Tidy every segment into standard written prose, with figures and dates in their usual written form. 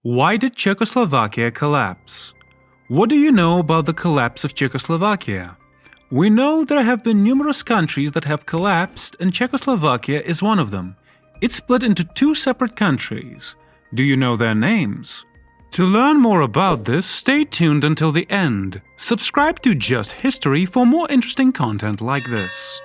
Why did Czechoslovakia collapse? What do you know about the collapse of Czechoslovakia? We know there have been numerous countries that have collapsed, and Czechoslovakia is one of them. It's split into two separate countries. Do you know their names? To learn more about this, stay tuned until the end. Subscribe to Just History for more interesting content like this.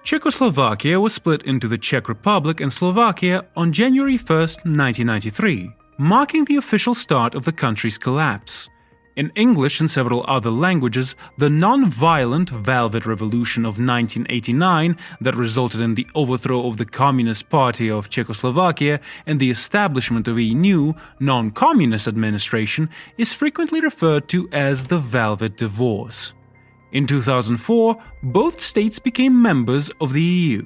Czechoslovakia was split into the Czech Republic and Slovakia on January 1st, 1993, marking the official start of the country's collapse. In English and several other languages, the non-violent Velvet Revolution of 1989 that resulted in the overthrow of the Communist Party of Czechoslovakia and the establishment of a new, non-communist administration is frequently referred to as the Velvet Divorce. In 2004, both states became members of the EU.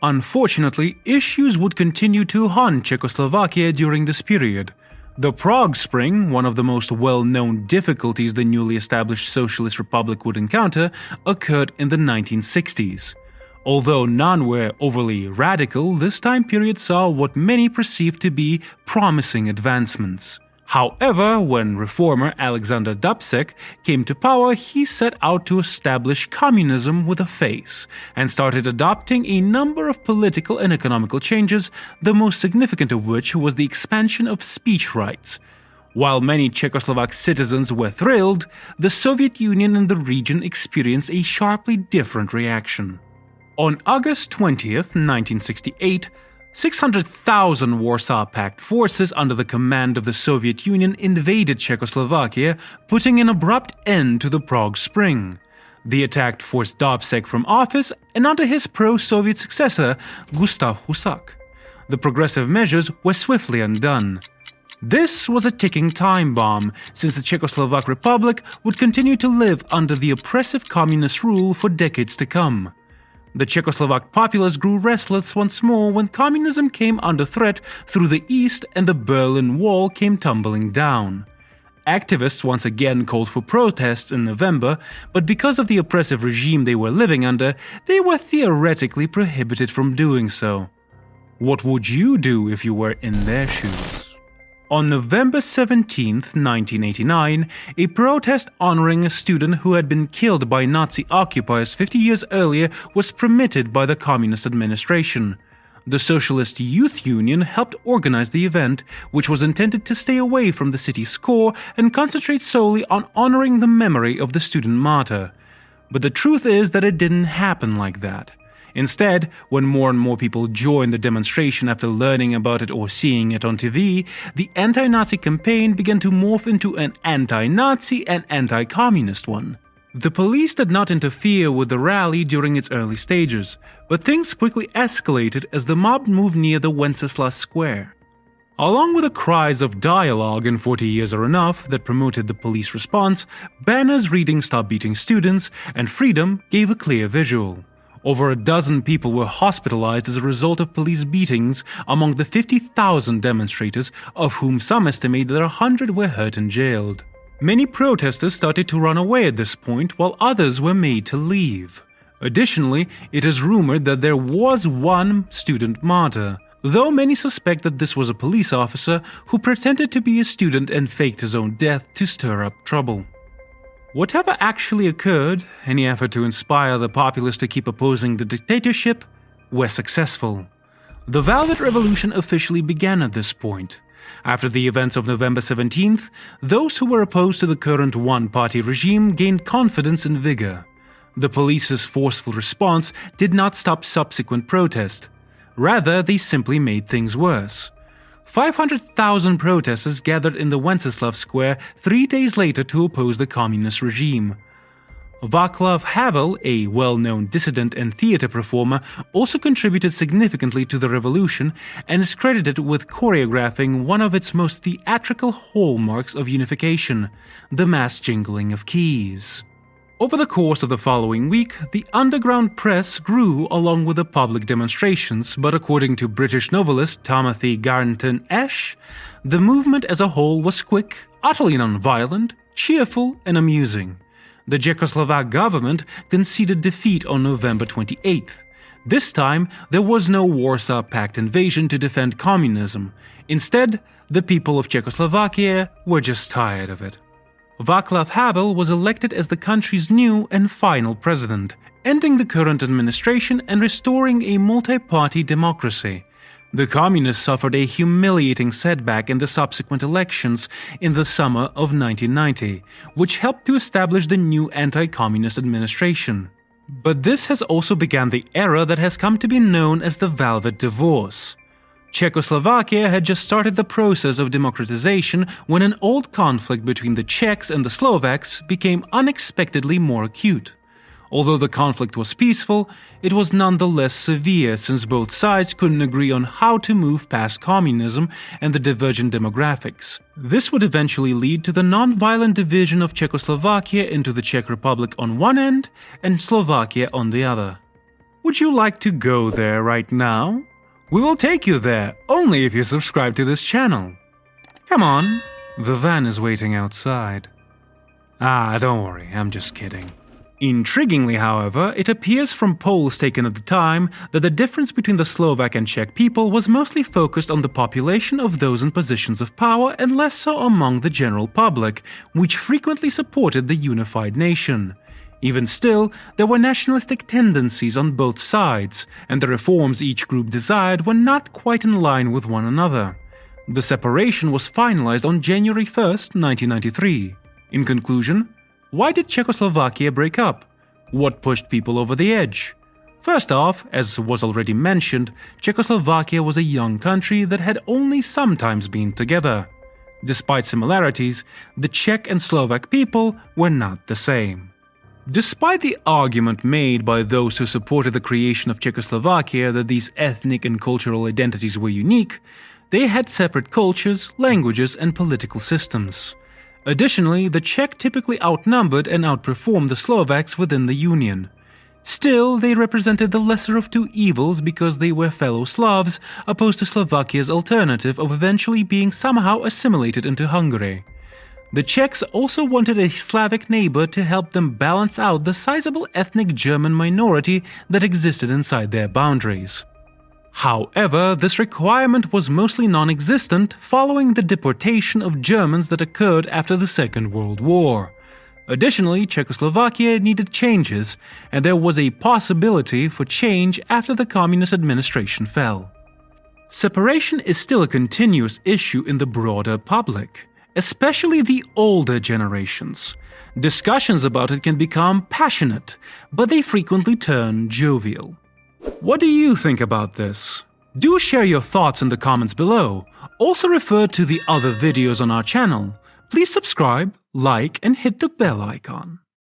Unfortunately, issues would continue to haunt Czechoslovakia during this period. The Prague Spring, one of the most well-known difficulties the newly established Socialist Republic would encounter, occurred in the 1960s. Although none were overly radical, this time period saw what many perceived to be promising advancements. However, when reformer Alexander Dubček came to power, he set out to establish communism with a face and started adopting a number of political and economical changes, the most significant of which was the expansion of speech rights. While many Czechoslovak citizens were thrilled, the Soviet Union and the region experienced a sharply different reaction. On August 20th, 1968, 600,000 Warsaw Pact forces under the command of the Soviet Union invaded Czechoslovakia, putting an abrupt end to the Prague Spring. The attack forced Dubček from office and onto his pro-Soviet successor, Gustav Husak. The progressive measures were swiftly undone. This was a ticking time bomb, since the Czechoslovak Republic would continue to live under the oppressive communist rule for decades to come. The Czechoslovak populace grew restless once more when communism came under threat through the east and the Berlin Wall came tumbling down. Activists once again called for protests in November, but because of the oppressive regime they were living under, they were theoretically prohibited from doing so. What would you do if you were in their shoes? On November 17, 1989, a protest honoring a student who had been killed by Nazi occupiers 50 years earlier was permitted by the communist administration. The Socialist Youth Union helped organize the event, which was intended to stay away from the city's core and concentrate solely on honoring the memory of the student martyr. But the truth is that it didn't happen like that. Instead, when more and more people joined the demonstration after learning about it or seeing it on TV, the anti-Nazi campaign began to morph into an anti-Nazi and anti-communist one. The police did not interfere with the rally during its early stages, but things quickly escalated as the mob moved near the Wenceslas Square. Along with the cries of dialogue and 40 years are enough that promoted the police response, banners reading "Stop beating students" and "Freedom" gave a clear visual. Over a dozen people were hospitalized as a result of police beatings among the 50,000 demonstrators, of whom some estimate that 100 were hurt and jailed. Many protesters started to run away at this point, while others were made to leave. Additionally, it is rumored that there was one student martyr, though many suspect that this was a police officer who pretended to be a student and faked his own death to stir up trouble. Whatever actually occurred, any effort to inspire the populace to keep opposing the dictatorship, were successful. The Velvet Revolution officially began at this point. After the events of November 17th, those who were opposed to the current one-party regime gained confidence and vigor. The police's forceful response did not stop subsequent protest. Rather, they simply made things worse. 500,000 protesters gathered in the Wenceslas Square 3 days later to oppose the communist regime. Vaclav Havel, a well-known dissident and theater performer, also contributed significantly to the revolution and is credited with choreographing one of its most theatrical hallmarks of unification, the mass jingling of keys. Over the course of the following week, the underground press grew along with the public demonstrations, but according to British novelist Timothy Garnton Ash, the movement as a whole was quick, utterly non-violent, cheerful, and amusing. The Czechoslovak government conceded defeat on November 28th. This time, there was no Warsaw Pact invasion to defend communism. Instead, The people of Czechoslovakia were just tired of it. Vaclav Havel was elected as the country's new and final president, ending the current administration and restoring a multi-party democracy. The communists suffered a humiliating setback in the subsequent elections in the summer of 1990, which helped to establish the new anti-communist administration. But this has also begun the era that has come to be known as the Velvet Divorce. Czechoslovakia had just started the process of democratization when an old conflict between the Czechs and the Slovaks became unexpectedly more acute. Although the conflict was peaceful, it was nonetheless severe since both sides couldn't agree on how to move past communism and the divergent demographics. This would eventually lead to the non-violent division of Czechoslovakia into the Czech Republic on one end and Slovakia on the other. Would you like to go there right now? We will take you there, only if you subscribe to this channel. Come on, the van is waiting outside. Ah, don't worry, I'm just kidding. Intriguingly, however, it appears from polls taken at the time that the difference between the Slovak and Czech people was mostly focused on the population of those in positions of power and less so among the general public, which frequently supported the unified nation. Even still, there were nationalistic tendencies on both sides, and the reforms each group desired were not quite in line with one another. The separation was finalized on January 1st, 1993. In conclusion, why did Czechoslovakia break up? What pushed people over the edge? First off, as was already mentioned, Czechoslovakia was a young country that had only sometimes been together. Despite similarities, the Czech and Slovak people were not the same. Despite the argument made by those who supported the creation of Czechoslovakia that these ethnic and cultural identities were unique, they had separate cultures, languages, and political systems. Additionally, the Czech typically outnumbered and outperformed the Slovaks within the Union. Still, they represented the lesser of two evils because they were fellow Slavs, opposed to Slovakia's alternative of eventually being somehow assimilated into Hungary. The Czechs also wanted a Slavic neighbor to help them balance out the sizable ethnic German minority that existed inside their boundaries. However, this requirement was mostly non-existent following the deportation of Germans that occurred after the Second World War. Additionally, Czechoslovakia needed changes, and there was a possibility for change after the communist administration fell. Separation is still a continuous issue in the broader public, especially the older generations. Discussions about it can become passionate, but they frequently turn jovial. What do you think about this? Do share your thoughts in the comments below. Also refer to the other videos on our channel. Please subscribe, like, and hit the bell icon.